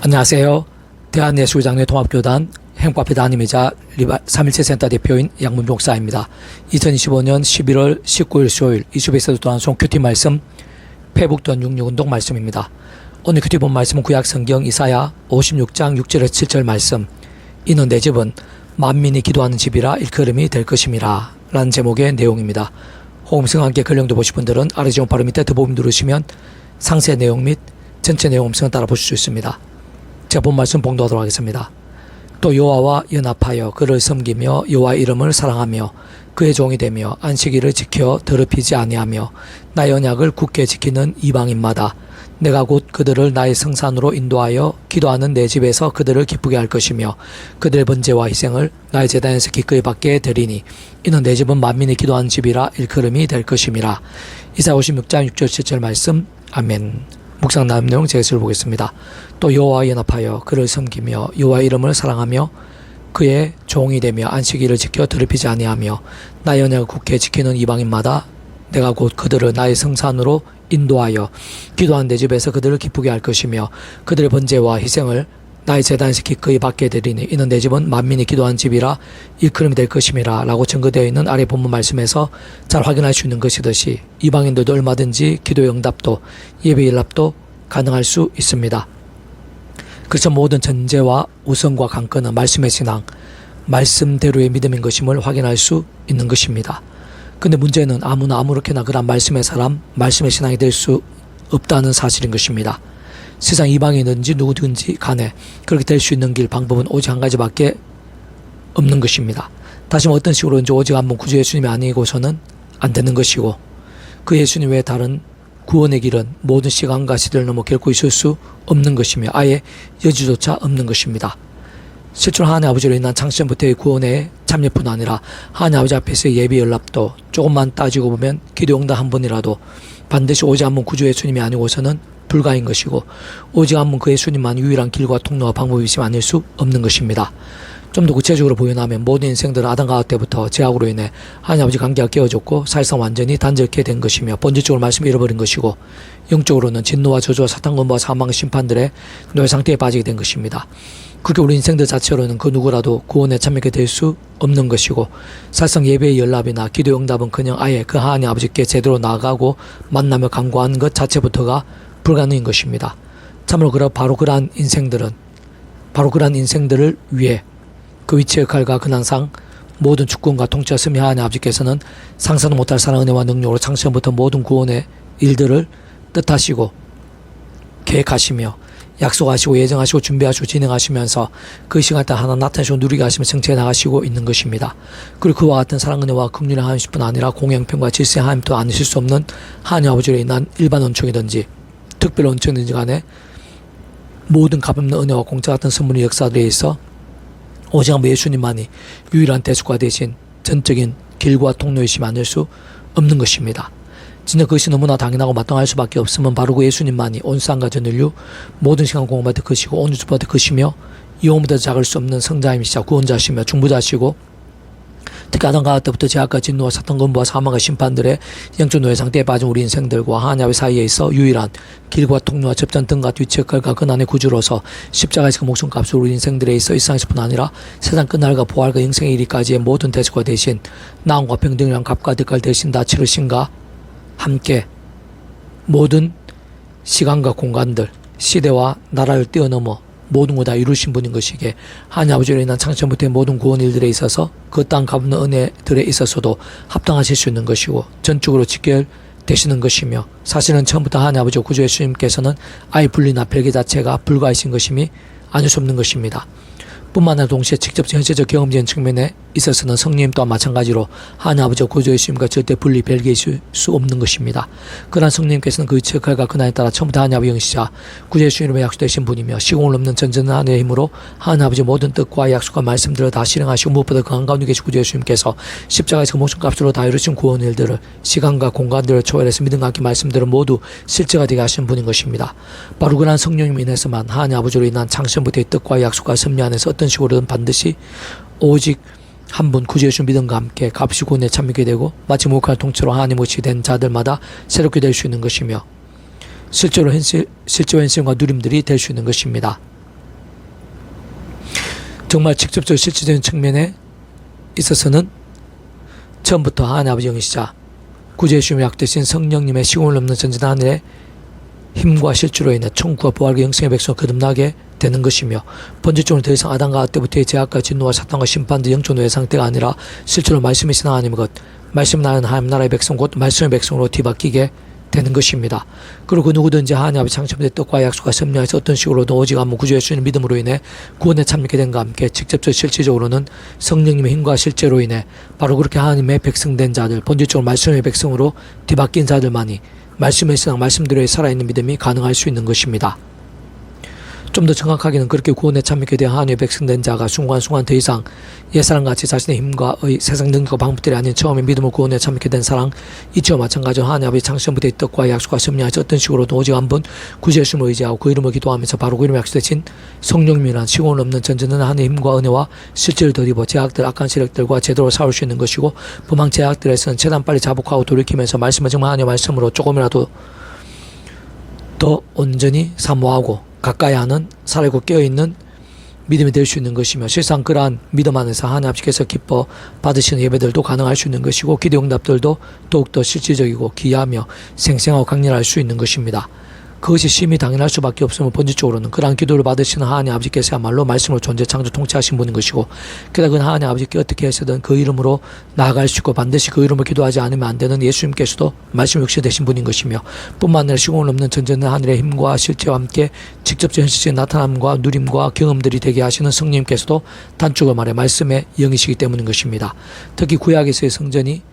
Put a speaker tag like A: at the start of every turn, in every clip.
A: 안녕하세요. 대한예수장로회 통합교단 행복합회 담임이자 3.1체 센터 대표인 양문주 목사입니다. 2025년 11월 19일 수요일 이슈베이스에서 또한 송큐티 말씀 페북던 66운동 말씀입니다. 오늘 큐티 본 말씀은 구약성경 이사야 56장 6절에서 7절 말씀. 이는 내 집은 만민이 기도하는 집이라 일컬음이 될 것임이라 라는 제목의 내용입니다. 호음성 함께 근령도 보실 분들은 아래 지원 바로 밑에 더보기 누르시면 상세 내용 및 전체 내용 음성을 따라 보실 수 있습니다. 제가 본 말씀 봉독하도록 하겠습니다. 또 여호와와 연합하여 그를 섬기며 여호와 이름을 사랑하며 그의 종이 되며 안식일을 지켜 더럽히지 아니하며 나의 언약을 굳게 지키는 이방인마다 내가 곧 그들을 나의 성산으로 인도하여 기도하는 내 집에서 그들을 기쁘게 할 것이며 그들의 번제와 희생을 나의 제단에서 기꺼이 받게 되리니 이는 내 집은 만민이 기도하는 집이라 일컬음이 될 것임이라. 이사야 56장 6절 7절 말씀. 아멘. 묵상 나름 내용 제가 읽어보겠습니다. 또 여호와와 연합하여 그를 섬기며 여호와 이름을 사랑하며 그의 종이 되며 안식일을 지켜 더럽히지 아니하며 나의 언약을 굳게 지키는 이방인마다 내가 곧 그들을 나의 성산으로 인도하여 기도하는 내 집에서 그들을 기쁘게 할 것이며 그들의 번제와 희생을 나의 제단에서 기꺼이 받게 되리니 이는 내 집은 만민이 기도하는 집이라 일컬음이 될 것임이라 라고 증거되어 있는 아래 본문 말씀에서 잘 확인할 수 있는 것이듯이 이방인들도 얼마든지 기도의 응답도 예배 연락도 가능할 수 있습니다. 그래서 모든 전제와 우선과 관건은 말씀의 신앙, 말씀대로의 믿음인 것임을 확인할 수 있는 것입니다. 근데 문제는 아무나 아무렇게나 그런 말씀의 사람, 말씀의 신앙이 될 수 없다는 사실인 것입니다. 세상 이방인이든지 누구든지 간에 그렇게 될 수 있는 길 방법은 오직 한 가지밖에 없는 것입니다. 다시 어떤 식으로든지 오직 한 분 구주 예수님이 아니고서는 안 되는 것이고 그 예수님 외에 다른 구원의 길은 모든 시간과 시대를 넘어 결코 있을 수 없는 것이며 아예 여지조차 없는 것입니다. 실제로 하나님 아버지로 인한 창세전부터의 구원의 참여뿐 아니라 하나님 아버지 앞에서의 예비 연락도 조금만 따지고 보면 기도 응답 한 번이라도 반드시 오직 한 분 구주 예수님이 아니고서는 불가인 것이고 오직 한 분 그 예수님만 유일한 길과 통로와 방법이시면 아닐 수 없는 것입니다. 좀 더 구체적으로 보여나면 모든 인생들은 아담과 하와 때부터 죄악으로 인해 하나님 아버지 관계가 깨어졌고 사실상 완전히 단절케 된 것이며 본질적으로 말씀을 잃어버린 것이고 영적으로는 진노와 저주와 사탄권과 사망의 심판들의 노예 상태에 빠지게 된 것입니다. 그렇게 우리 인생들 자체로는 그 누구라도 구원에 참여하게 될 수 없는 것이고 사실상 예배의 연락이나 기도의 응답은커녕 아예 그 하나님 아버지께 제대로 나아가고 만나며 간구하는 것 자체부터가 불가능인 것입니다. 참으로 바로 그러한 인생들을 위해 그 위치의 역할과 근황상 모든 주권과 통치와 섭리 하나님 아버지께서는 상상도 못할 사랑 은혜와 능력으로 창세전부터 모든 구원의 일들을 뜻하시고 계획하시며 약속하시고 예정하시고 준비하시고 진행하시면서 그 시간 때 하나 나타내시고 누리게 하시며 정체해 나가시고 있는 것입니다. 그리고 그와 같은 사랑 은혜와 긍휼의 하나님뿐 아니라 공영평과 질서의 하나님도 아니실 수 없는 하나님 아버지로 인한 일반 은총이든지 특별 은총이든지 간에 모든 값없는 은혜와 공짜 같은 선물의 역사들에 있어 오직 한 분 예수님만이 유일한 대수가 되신 전적인 길과 통로이시면 아닐 수 없는 것입니다. 진짜 그것이 너무나 당연하고 마땅할 수밖에 없으면 바로 그 예수님만이 온 세상과 전 인류 모든 시간 공급받을 것이고 온 우주받을 것이며 영원보다 작을 수 없는 성자이시자 구원자시며 중보자시고 특히 아담과 하와 때부터 죄악과 진노와 사탄 권부와 사망과 심판들의 영적 노예 상태에 빠진 우리 인생들과 하나님 사이에 있어 유일한 길과 통로와 접전 등과 위치 역할과 근한의 구주로서 십자가에서 그 목숨값을 우리 인생들에 있어 이 세상에서뿐 아니라 세상 끝날과 부활과 영생의 이르기까지의 모든 대수가 대신 나음과 평등이란 값과 대가를 대신 다 치르신가 함께 모든 시간과 공간들 시대와 나라를 뛰어넘어 모든 걸 다 이루신 분인 것이기에 하나님 아버지로 인한 창세전부터의 모든 구원 일들에 있어서 그 땅 값없는 은혜들에 있어서도 합당하실 수 있는 것이고 전적으로 직결되시는 것이며 사실은 처음부터 하나님 아버지 구주 예수님께서는 아예 분리나 별개 자체가 불가하신 것임이 아닐 수 없는 것입니다. 뿐만 아니라 동시에 직접 현실적 경험적인 측면에 있어서는 성령 또한 마찬가지로 하나님 아버지와 구주 예수님과 절대 분리 별개이실 수 없는 것입니다. 그러한 성령님께서는 그 위치 역할과 근한에 따라 처음부터 하나님 아버지 영시자 구주 예수님의 약속되신 분이며 시공을 넘는 전전한 은혜의 힘으로 하나님 아버지 모든 뜻과 약속과 말씀들을 다 실행하시고 무엇보다 그 한가운데 계신 구주 예수님께서 십자가에서 그 목숨값으로 다 이루신 구원 일들을 시간과 공간들을 초월해서 믿음과 함께 말씀들을 모두 실제가 되게 하시는 분인 것입니다. 바로 그러한 성령님 인해서만 하나님 아버지로 인한 창세전부터의 뜻과 약속과 섭리 안에서 어떤 식으로든 반드시 오직 한 분 구주 예수 믿음과 함께 값이 구원에 참여하게 되고 마치 목욕할 통째로 하나님 옷이 된 자들마다 새롭게 될 수 있는 것이며 실제로 현실과 누림들이 될 수 있는 것입니다. 정말 직접적으로 실질적인 측면에 있어서는 처음부터 하나님 아버지 영이시자 구주의 주님이 약되신 성령님의 시공을 넘는 전진한 하늘의 힘과 실주로 인해 천국과 부활과 영생의 백성을 거듭나게 되는 것이며, 본질적으로 더 이상 아담과 때부터의 죄악과 진노와 사탄과 심판 등 영적 노예 상태가 아니라 실제로 말씀이신 하나님의 것, 말씀 나는 하나님 나라의 백성 곧 말씀의 백성으로 뒤바뀌게 되는 것입니다. 그리고 누구든지 하나님 아버지 창조된 뜻과 약속과 섭리하에서 어떤 식으로도 오직 한번 구주 예수님 믿음으로 인해 구원에 참여하게 된과 함께 직접적 실질적으로는 성령님의 힘과 실제로 인해 바로 그렇게 하나님의 백성된 자들, 본질적으로 말씀의 백성으로 뒤바뀐 자들만이 말씀의 신앙, 말씀대로의 살아있는 믿음이 가능할 수 있는 것입니다. 좀 더 정확하게는 그렇게 구원에 참여하게 된 하나님의 백성된 자가 순간순간 더 이상 옛사람같이 자신의 힘과 세상 능력과 방법들이 아닌 처음에 믿음으로 구원에 참여하게 된 사랑, 이치와 마찬가지로 하나님 아버지 창세전부터의 뜻과 약속과 섭리하에서 어떤 식으로도 오직 한 분 구주 예수님을 의지하고 그 이름을 기도하면서 바로 그 이름을 약속되신 성령님이란 시공을 없는 전전은 하나님의 힘과 은혜와 실제를 덧입어 제약들, 악한 세력들과 제대로 싸울 수 있는 것이고, 부망 제약들에서는 최대한 빨리 자복하고 돌이키면서 말씀을 정말 하나님의 말씀으로 조금이라도 더 온전히 사모하고 가까이 하는 살아있고 깨어있는 믿음이 될 수 있는 것이며, 실상 그러한 믿음 안에서 하나님 아버지께서 기뻐 받으시는 예배들도 가능할 수 있는 것이고, 기도 응답들도 더욱더 실질적이고 귀하며 생생하고 강렬할 수 있는 것입니다. 그것이 심히 당연할 수밖에 없으면 본질적으로는 그러한 기도를 받으시는 하나님 아버지께서야말로 말씀으로 존재 창조 통치하신 분인 것이고, 게다가 그 하나님 아버지께 어떻게 해서든 그 이름으로 나아갈 수 있고 반드시 그 이름을 기도하지 않으면 안 되는 예수님께서도 말씀 역시 되신 분인 것이며, 뿐만 아니라 시공을 넘는 전전은 하늘의 힘과 실제와 함께 직접적 현실적인 나타남과 누림과 경험들이 되게 하시는 성령님께서도 단축을 말해 말씀의 영이시기 때문인 것입니다. 특히 구약에서의 성전이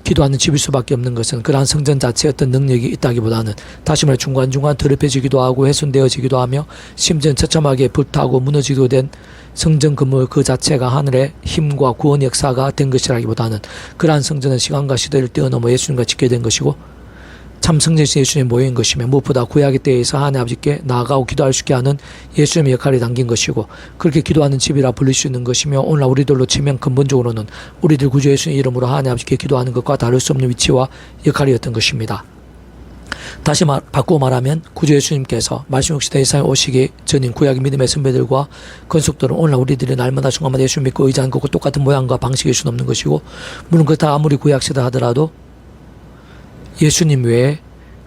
A: 기도하는 집일 수밖에 없는 것은 그러한 성전 자체에 어떤 능력이 있다기보다는 다시 말해 중간중간 더럽혀지기도 하고 훼손되어지기도 하며 심지어 처참하게 불타고 무너지기도 된 성전 건물 그 자체가 하늘의 힘과 구원 역사가 된 것이라기보다는 그러한 성전은 시간과 시대를 뛰어넘어 예수님과 지켜야 된 것이고 참 성전이신 예수님의 모형인 것이며, 무엇보다 구약의 때에서 하나님 아버지께 나아가고 기도할 수 있게 하는 예수님의 역할이 담긴 것이고, 그렇게 기도하는 집이라 불릴 수 있는 것이며, 오늘날 우리들로 치면 근본적으로는 우리들 구주 예수님 이름으로 하나님 아버지께 기도하는 것과 다를 수 없는 위치와 역할이었던 것입니다. 다시 바꾸어 말하면 구주 예수님께서 말씀 역시 세상에 오시기 전인 구약의 믿음의 선배들과 건속들은 오늘날 우리들이 날마다 순간마다 예수 믿고 의지하는 것과 똑같은 모양과 방식일 수는 없는 것이고, 물론 그렇다 아무리 구약시다 하더라도 예수님 외에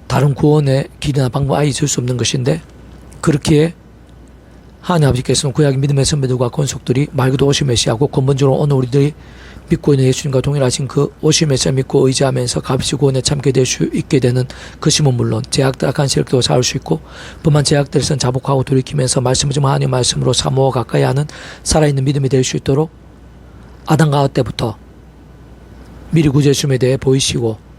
A: 다른 구원의 길이나 방법 아예 있을 수 없는 것인데, 그렇기에 하나님 아버지께서는 구약의 믿음의 선배들과 권속들이 말 그대로 오실 메시아고 근본적으로 오늘 우리들이 믿고 있는 예수님과 동일하신 그 오실 메시아 믿고 의지하면서 값이 구원에 참게 될 수 있게 되는 것이면 물론 제약들, 악한 세력도 싸울 수 있고, 뿐만 제약들에서는 자복하고 돌이키면서 말씀을 좀 하나님의 말씀으로 사모하고 가까이 하는 살아있는 믿음이 될 수 있도록 아담과 때부터 미리 구주 예수님에 대해 보이시고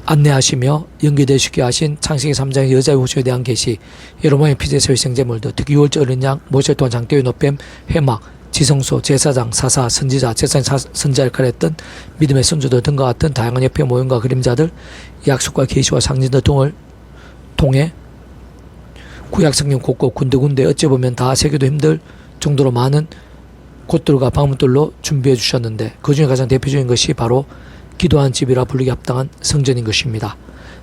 A: 안내하시며 연계되시게 하신 창세기 3장의 여자의 후손에 대한 계시, 여러분의 피제소 희생제물들, 특히 6월절 어린 양, 모세 또한 장대의 노뱀, 해막, 지성소, 제사장, 사사, 선지자, 제사장 선지자 역할을 했던 믿음의 선조들 등과 같은 다양한 옆의 모형과 그림자들, 약속과 계시와 상징들 등을 통해 구약 성경 곳곳 군데군데 어찌 보면 다 세계도 힘들 정도로 많은 곳들과 방문들로 준비해 주셨는데, 그 중에 가장 대표적인 것이 바로 기도하는 집이라 불리기 합당한 성전인 것입니다.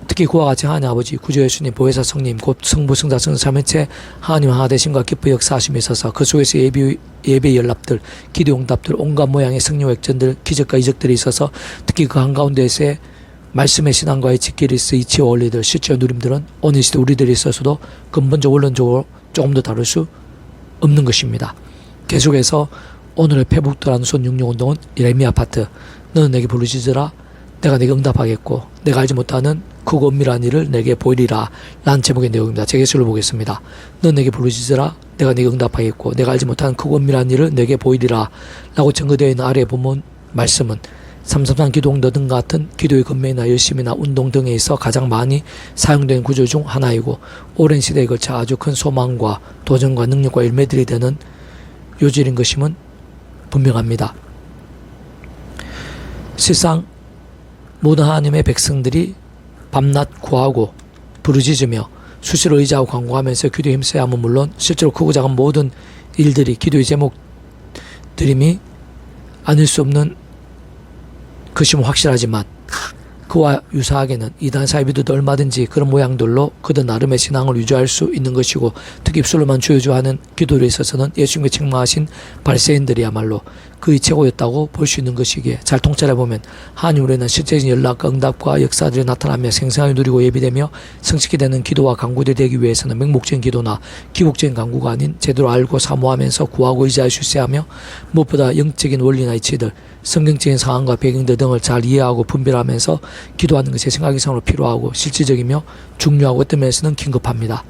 A: 특히 그와 같이 하나님 아버지 구주 예수님 보혜사 성님 곧 성부 성자 성령 삼위일체 하나님 하나 되심과 기뻐 역사하심에 있어서 그 속에서 예배 연락들, 기도 응답들, 온갖 모양의 성령 액전들, 기적과 이적들이 있어서 특히 그 한가운데에서의 말씀의 신앙과의 직결이스 이치와 원리들, 실제 누림들은 오늘 시대 우리들이 있어서도 근본적 원론적으로 조금 더 다를 수 없는 것입니다. 계속해서 오늘의 페북들하는 손 66운동은 예레미야 파트, 너는 내게 부르짖으라 내가 내게 응답하겠고 내가 알지 못하는 크고 은밀한 일을 내게 보이리라 라는 제목의 내용입니다. 제 개수를 보겠습니다. 너는 내게 부르짖으라 내가 내게 응답하겠고 내가 알지 못하는 크고 은밀한 일을 내게 보이리라 라고 증거되어 있는 아래의 본문 말씀은 333 기도 응답 등 같은 기도의 건매나 열심이나 운동 등에 있어 가장 많이 사용된 구조 중 하나이고, 오랜 시대에 걸쳐 아주 큰 소망과 도전과 능력과 열매들이 되는 요절인 것임은 분명합니다. 실상 모든 하나님의 백성들이 밤낮 구하고 부르짖으며 수시로 의지하고 간구하면서 기도에 힘써야 하면 물론 실제로 크고 작은 모든 일들이 기도의 제목들임이 아닐 수 없는 것임은 확실하지만, 그와 유사하게는 이단 사이비들도 얼마든지 그런 모양들로 그들 나름의 신앙을 유지할 수 있는 것이고, 특히 입술로만 주여주하는 기도에 있어서는 예수님께 책망하신 바리새인들이야말로 그의 최고였다고 볼 수 있는 것이기에, 잘 통찰해보면 하나님으로는 실제적인 연락과 응답과 역사들이 나타나며 생생하게 누리고 예비되며 성취게 되는 기도와 간구들이 되기 위해서는 맹목적인 기도나 기복적인 간구가 아닌 제대로 알고 사모하면서 구하고 의지할 수 있어야 하며, 무엇보다 영적인 원리나 이치들, 성경적인 상황과 배경들 등을 잘 이해하고 분별하면서 기도하는 것이 생각 이상으로 필요하고 실질적이며 중요하고 어떤 면에서는 긴급합니다.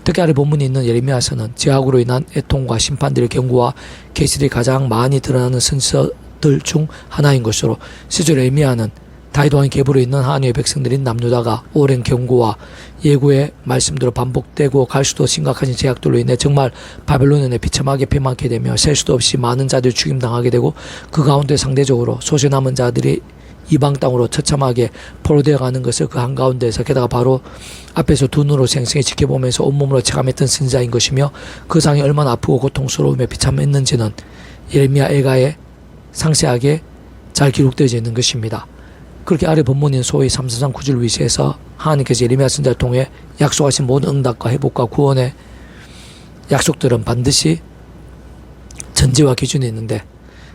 A: 특히 아래 본문에 있는 예레미야서는 죄악으로 인한 애통과 심판들의 경고와 계시들이 가장 많이 드러나는 선서들 중 하나인 것으로, 실제로 예레미야는 다윗 왕의 계보로 있는 하나님의 백성들인 남유다가 오랜 경고와 예고의 말씀대로 반복되고 갈수도 심각한 제약들로 인해 정말 바벨론에 비참하게 패망하게 되며 셀 수도 없이 많은 자들이 죽임당하게 되고, 그 가운데 상대적으로 소수 남은 자들이 이방 땅으로 처참하게 포로되어 가는 것을 그 한가운데에서, 게다가 바로 앞에서 두 눈으로 생생히 지켜보면서 온몸으로 체감했던 선지자인 것이며, 그 상이 얼마나 아프고 고통스러우며 비참했는지는 예레미야 애가에 상세하게 잘 기록되어져 있는 것입니다. 그렇게 아래 본문인 소위 343 구절을 위시해서 하나님께서 예레미야 선지자를 통해 약속하신 모든 응답과 회복과 구원의 약속들은 반드시 전제와 기준이 있는데,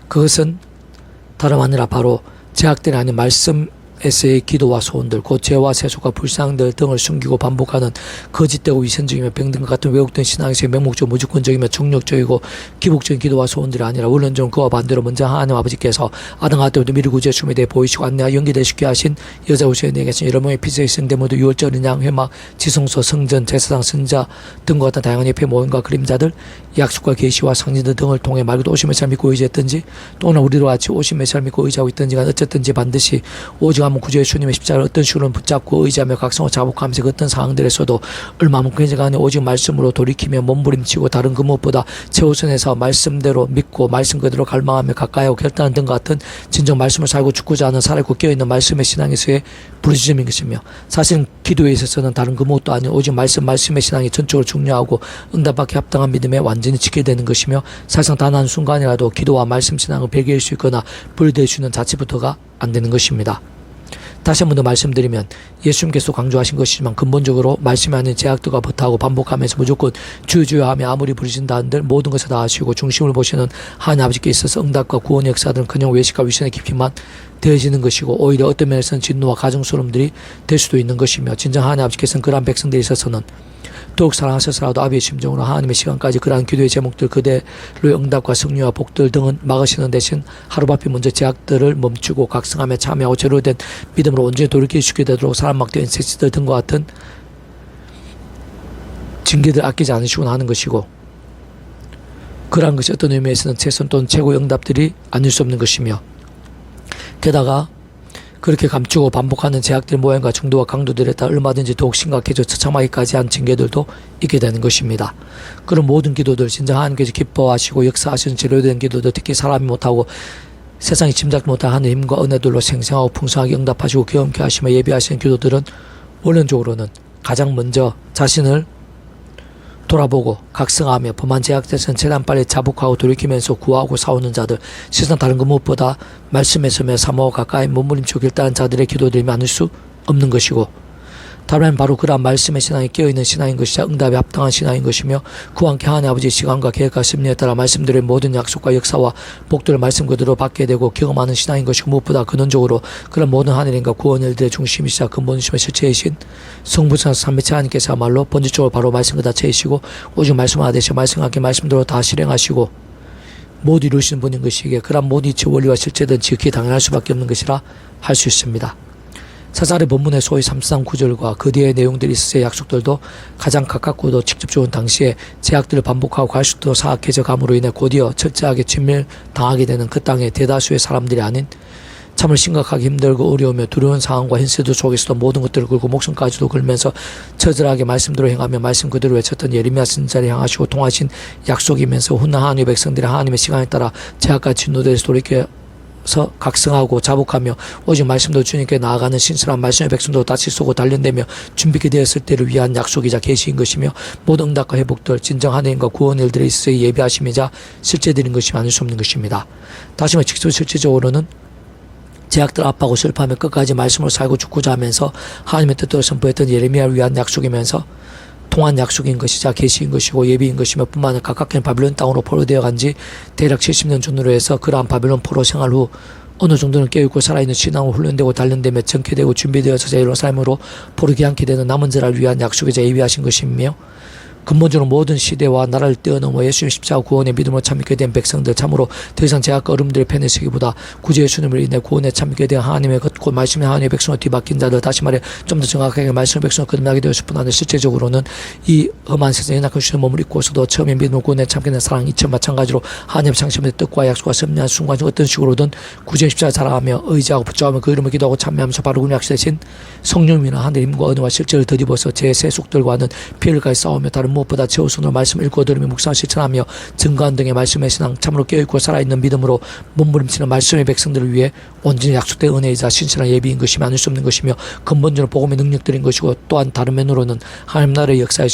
A: 그것은 다름 아니라 바로 제약들이 아닌 말씀에서의 기도와 소원들, 곧 죄와 세속과 불상들 등을 숨기고 반복하는 거짓되고 위선적이며 병든과 같은 왜곡된 신앙에서의 맹목적 무조건적이며 중력적이고 기복적인 기도와 소원들이 아니라, 원론적으로 그와 반대로 먼저 하나님 아버지께서 아담 아들도 미리 구주의 춤에 대해 보이시고 안내와 연기되시게 하신 여자 우시에 계신 여러 명의 피서의 성대모도 유월절 인양 회막 지성소 성전 제사장 선자 등과 같은 다양한 옆에 모임과 그림자들, 약속과 계시와 상징들 등을 통해 말 그대로 오심의 삶 믿고 의지했든지, 또는 우리로 같이 오심의 삶 믿고 의지하고 있든지 간 어쨌든지 반드시 오직 한번 구주의 주님의 십자가를 어떤 식으로는 붙잡고 의지하며 각성을 자복하면서 그 어떤 상황들에서도 얼마만큼 간에 오직 말씀으로 돌이키며 몸부림치고 다른 그 무엇보다 최우선에서 말씀대로 믿고 말씀 그대로 갈망하며 가까이하고 결단하는 등과 같은 진정 말씀을 살고 죽고자 하는 살아있고 깨어있는 말씀의 신앙에서의 부르짖음인 것이며, 사실은 기도에 있어서는 다른 그 무엇도 아닌 오직 말씀의 신앙이 전적으로 중요하고 응답받기 합당한 믿음에 완전히 지켜야 되는 것이며, 사실상 단 한 순간이라도 기도와 말씀 신앙을 배교할 수 있거나 분리될 수 있는 자체부터가 안 되는 것입니다. 다시 한 번 더 말씀드리면, 예수님께서 강조하신 것이지만 근본적으로 말씀이 아닌 제약들과 버타고 반복하면서 무조건 주여주여하며 아무리 부르신다 한들 모든 것을 다 하시고 중심을 보시는 하나님 아버지께 있어서 응답과 구원의 역사들은 그냥 외식과 위선의 깊이만 되어지는 것이고, 오히려 어떤 면에서는 진노와 가정소름들이 될 수도 있는 것이며, 진정 하나님 아버지께서는 그러한 백성들에 있어서는 더욱 사랑하셔서라도 아비의 심정으로 하나님의 시간까지 그러한 기도의 제목들 그대로의 응답과 승리와 복들 등은 막으시는 대신 하루바삐 먼저 제약들을 멈추고 각성하며 참여하고 제대로 된 믿음으로 온전히 돌이킬 수 있게 되도록 사람막된 세치들 등과 같은 징계들 아끼지 않으시고 하는 것이고, 그러한 것이 어떤 의미에서는 최선 또는 최고의 응답들이 아닐 수 없는 것이며, 게다가 그렇게 감추고 반복하는 제약들의 모양과 정도와 강도들에 따라 얼마든지 더욱 심각해져 처참하기까지 한 징계들도 있게 되는 것입니다. 그런 모든 기도들, 진짜 하나님께서 기뻐하시고 역사하시는 제대로된 기도들, 특히 사람이 못하고 세상이 짐작도 못한 하나님의 힘과 은혜들로 생생하고 풍성하게 응답하시고 경험케 하시며 예비하시는 기도들은 원론적으로는 가장 먼저 자신을 돌아보고 각성하며 범한 제약들에서는 최대한 빨리 자복하고 돌이키면서 구하고 싸우는 자들, 세상 다른 것 무엇보다 말씀에 서며 사모하고 가까이 몸부림치고 결단한 자들의 기도들이 많을 수 없는 것이고, 다른 바로 그러한 말씀의 신앙이 깨어있는 신앙인 것이자 응답에 합당한 신앙인 것이며, 그와 함께 하나님 아버지의 시간과 계획과 심리에 따라 말씀드린 모든 약속과 역사와 복들을 말씀 그대로 받게 되고 경험하는 신앙인 것이고, 무엇보다 근원적으로 그런 모든 하늘인과 구원 일들의 중심이시자 근본이시며 실체이신 성부성 삼위체 하나님께서야말로 본질적으로 바로 말씀 그 자체이시고 오직 말씀하나 되시고 말씀과 함께 말씀대로 다 실행하시고 모두 이루시는 분인 것이기에, 그러한 모든 이치 원리와 실체든 지극히 당연할 수밖에 없는 것이라 할 수 있습니다. 사사의 본문의 소위 333 구절과 그 뒤의 내용들이 있어서의 약속들도 가장 가깝고도 직접적인 당시에 제약들을 반복하고 갈수도 사악해져 감으로 인해 곧이어 철저하게 진멸당하게 되는 그 땅의 대다수의 사람들이 아닌, 참을 심각하게 힘들고 어려우며 두려운 상황과 현실들 속에서도 모든 것들을 걸고 목숨까지도 걸면서 처절하게 말씀대로 행하며 말씀 그대로 외쳤던 예레미야 선지자를 향하시고 통하신 약속이면서 훗날 하나님의 백성들이 하나님의 시간에 따라 제약과 진노대에서 돌이켜 각성하고 자복하며 오직 말씀도 주님께 나아가는 신실한 말씀의 백성도 다시 쏘고 단련되며 준비가 되었을 때를 위한 약속이자 계시인 것이며, 모든 응답과 회복들 진정 하나님과 구원 일들에 있어 예비하심이자 실제되는 것이 아닐 수 없는 것입니다. 다시 말해 직접 실질적으로는 제약들 아파하고 슬퍼하며 끝까지 말씀으로 살고 죽고자 하면서 하나님의 뜻대로 선포했던 예레미야를 위한 약속이면서 통한 약속인 것이자 계시인 것이고 예비인 것이며 뿐만 아니라 각각의 바빌론 땅으로 포로되어 간지 대략 70년 전으로 해서 그러한 바빌론 포로 생활 후 어느 정도는 깨어있고 살아있는 신앙으로 훈련되고 단련되며 정케되고 준비되어서 자유로운 삶으로 포르게 않게 되는 남은 자를 위한 약속이자 예비하신 것이며 근본적으로 모든 시대와 나라를 뛰어넘어 예수님 십자가 구원의 믿음으로 참여하게 된 백성들, 참으로 더 이상 제약과 어려움들의 편에 서기보다 구주 예수님을 인해 구원에 참여하게 된 하나님의 곧 말씀의 하나님의 백성으로 뒤바뀐 자들, 다시 말해 좀 더 정확하게 말씀의 백성으로 거듭나게 되었을 뿐 아니라 실제적으로는 이 험한 세상에 낙한 주신 몸을 입고서도 처음에 믿음으로 구원에 참여하게 된 사랑 이처 마찬가지로 하나님의 창심의 뜻과 약속과 섭리한 순간 중 어떤 식으로든 구주의 십자가 자랑하며 의지하고 붙잡으며 그 이름을 기도하고 참여하면서 바로 그 약속되신 성령님이나 하늘의 힘과 은혜와 실제를 덧입어서 제 세속들과는 피해를까지 싸우며 다른 무엇보다 제 우선으로 말씀을 읽고 들으며 묵상 실천하며 증거한 등의 말씀의 신앙, 참으로 깨어있고 살아있는 믿음으로 몸부림치는 말씀의 백성들을 위해 온전히 약속된 은혜이자 신실한 예비인 것이며 아닐 수 없는 것이며 근본적으로 복음의 능력들인 것이고 또한 다른 면으로는 하나님 나라의 역사의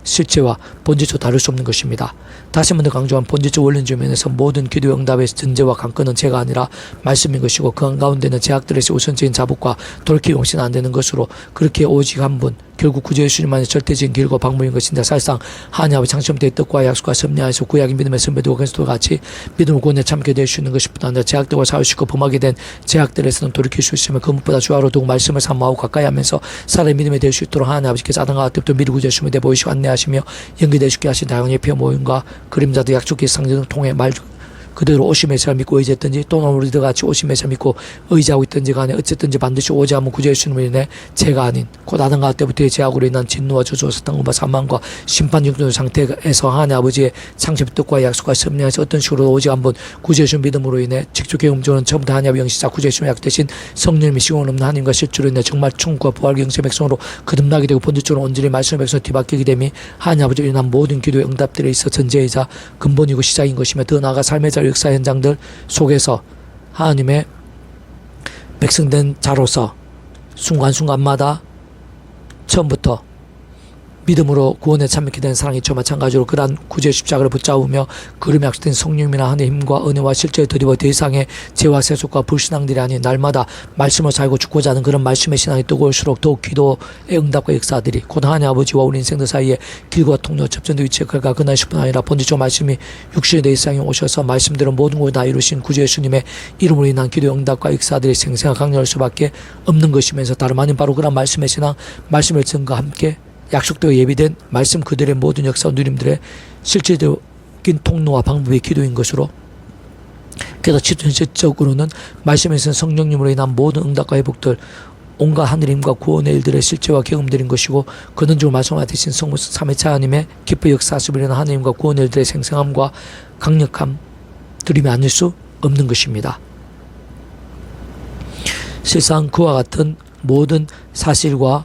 A: 실체와 본질도 다를 수 없는 것입니다. 다시 한번 더 강조한 본질적 원론적 면에서 모든 기도의 응답의 전제와 관건은 제가 아니라 말씀인 것이고 그 한가운데는 제약들에서 우선적인 자복과 돌이킬 용서는 안 되는 것으로 그렇게 오직 한 분 결국 구주 예수님만의 절대적인 길과 방법인 것인데 사실상 하나님 아버지 창심대의 뜻과 약속과 섭리하에서 구약의 믿음의 선배들과 그리스도와 같이 믿음으로 구원에 참게 될 수 있는 것이 뿐 아니라 제약들과 싸우시고 범하게 된 제약들에서는 돌이킬 수 있으며 그 무엇보다 주하로 두고 말씀을 사모하고 가까이 하면서 살아의 믿음에 될 수 있도록 하나님 아버지께서 아담과 때부터 미리 구주 예수님에 대해 보이시고 안내하시며 연결되시게 하신 다양한 예표 모임과 그림자도 약속의 상징을 통해 말 그대로 오심의 잘 믿고 의지했든지 또는 우리들 같이 오심의 잘 믿고 의지하고 있든지 간에 어쨌든지 반드시 오지 않으면 구주 예수님을 인해 제가 아닌 곧 아담과 때부터의 제약으로 인한 진노와 저주와 사탄과 사망과 심판 중독 상태에서 하나님 아버지의 창조의 뜻과 약속과 섭리하에서 어떤 식으로 오직 한번 구주 예수님 믿음으로 인해 직접 경험적으로는 처음부터 하나님 영시자 구주 예수님의 약 대신 성령님이 시공을 없는 하나님과 실주로 인해 정말 천국과 부활 경세 백성으로 거듭나게 되고 본질적으로 온전히 말씀의 백성으로 뒤바뀌게 됨이 하나님 아버지로 인한 모든 기도의 응답들에 있어 전제이자 근본이고 시작인 것이며 더 나아가 삶의 자 역사 현장들 속에서 하나님의 백성된 자로서 순간순간마다 처음부터 믿음으로 구원에 참여하게 된 사랑이 저 마찬가지로 그러한 구주의 십자가를 붙잡으며 그름에 약속된 성령이나 하나님의 힘과 은혜와 실제에 드리고 더 이상의 죄와 세속과 불신앙들이 아닌 날마다 말씀을 살고 죽고자 하는 그런 말씀의 신앙이 뜨거울수록 더욱 기도의 응답과 역사들이 곧 하나님 아버지와 우리 인생들 사이에 길과 통로 접전된 위치에 그가 그날뿐 아니라 본질적 말씀이 육신의 내 세상에 오셔서 말씀대로 모든 것을 다 이루신 구주 예수님의 이름으로 인한 기도의 응답과 역사들이 생생한 강렬할 수밖에 없는 것이면서 다름 아닌 바로 그런 말씀의 신앙, 말씀의 증거와 함께 약속되어 예비된 말씀 그들의 모든 역사와 누림들의 실질적인 통로와 방법의 기도인 것으로 그래서 실질적으로는 말씀에서는 성령님으로 인한 모든 응답과 회복들 온갖 하늘의 힘과 구원의 일들의 실제와 경험들인 것이고 근원적으로 말씀하신 성부 삼위차 하나님의 기뻐 역사하심을 인한 하나님의 힘과 구원의 일들의 생생함과 강력함 들이면 아닐 수 없는 것입니다. 실상 그와 같은 모든 사실과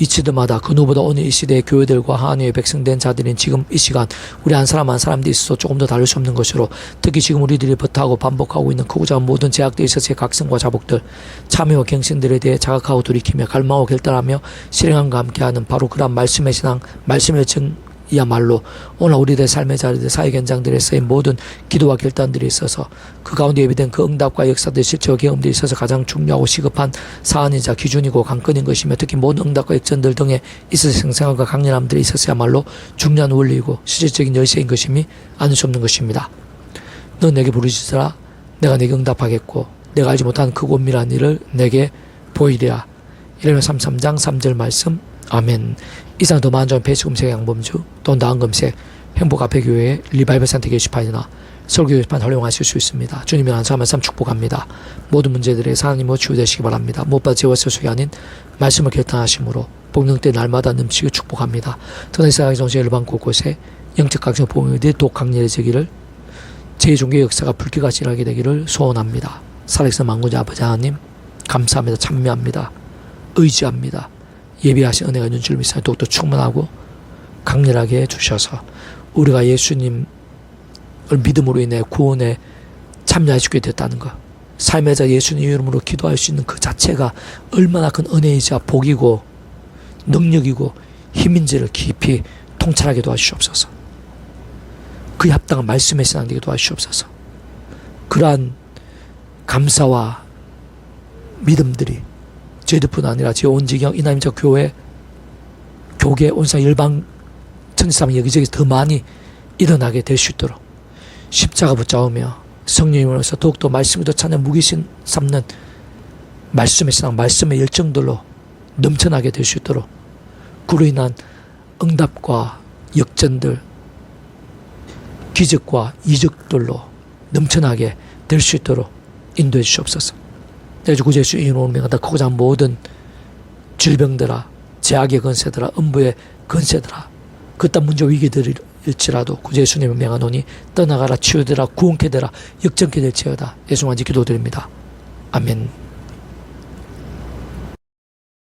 A: 이치들마다 그 누구보다 오늘 이 시대의 교회들과 하나님의 백성된 자들인 지금 이 시간 우리 한 사람 한 사람도 있어서 조금 더 다를 수 없는 것으로 특히 지금 우리들이 버타고 반복하고 있는 크고 작은 모든 제약들에 있어서의 각성과 자복들 참여와 갱신들에 대해 자각하고 돌이키며 갈망하고 결단하며 실행함과 함께하는 바로 그런 말씀의 신앙 말씀의 이야말로 오늘 우리들의 삶의 자리들 사회 현장들에 쓰인 모든 기도와 결단들이 있어서 그 가운데 예비된 그 응답과 역사들 실체와 경험들이 있어서 가장 중요하고 시급한 사안이자 기준이고 관건인 것이며 특히 모든 응답과 역전들 등에 있어서 생생함과 강렬함들이 있어서야말로 중요한 원리이고 실질적인 열쇠인 것임이 아닐 수 없는 것입니다. 너 내게 부르짖으라 내가 내게 응답하겠고 내가 알지 못한 크고 은밀한 일을 내게 보이리라. 이러면 33장 3절 말씀 아멘. 이상 더 많은 점 배치금색 양범주 또 나은금색 행복앞에교회 리바이벌 센터 게시판이나 설교 게시판 활용하실 수 있습니다. 주님이 안수하면 참 축복합니다. 모든 문제들에 하나님으로 치유되시기 바랍니다. 무엇보다 죄와 세속이 아닌 말씀을 결단하심으로 복능 때 날마다 넘치게 축복합니다. 더는 세상의 정신 일반 곳곳에 영적 각성 복음들이 더욱 강렬해지기를 제2종교의 역사가 불길같이 일하게 되기를 소원합니다. 살아계신 만군자 아버지 하나님 감사합니다. 찬미합니다. 의지합니다. 예비하신 은혜가 있는 줄 믿습니다. 더욱더 충만하고 강렬하게 해주셔서 우리가 예수님을 믿음으로 인해 구원에 참여할 수 있게 됐다는 것 삶의 자 예수님 이름으로 기도할 수 있는 그 자체가 얼마나 큰 은혜이자 복이고 능력이고 힘인지를 깊이 통찰하게 도와주시옵소서. 그에 합당한 말씀의 신앙 되게 도와주시옵소서. 그러한 감사와 믿음들이 저희들뿐 아니라 온 지경 이남자 교회 교계 온상 열방 천지사람 여기저기서 더 많이 일어나게 될 수 있도록 십자가 붙잡으며 성령님으로서 더욱더 말씀도 찾는 무기신 삼는 말씀의 신앙, 말씀의 열정들로 넘쳐나게 될 수 있도록 그로 인한 응답과 역전들, 기적과 이적들로 넘쳐나게 될 수 있도록 인도해 주시옵소서. 내주 구주 예수 이름으로 명하다 크고자 한 모든 질병들아, 제약의 건세들아, 음부의 건세들아, 그딴 문제 위기들일지라도 구주 예수님을 명하노니 떠나가라, 치유되라, 구원케 되라, 역전케 될지어다. 예수만 기도드립니다. 아멘.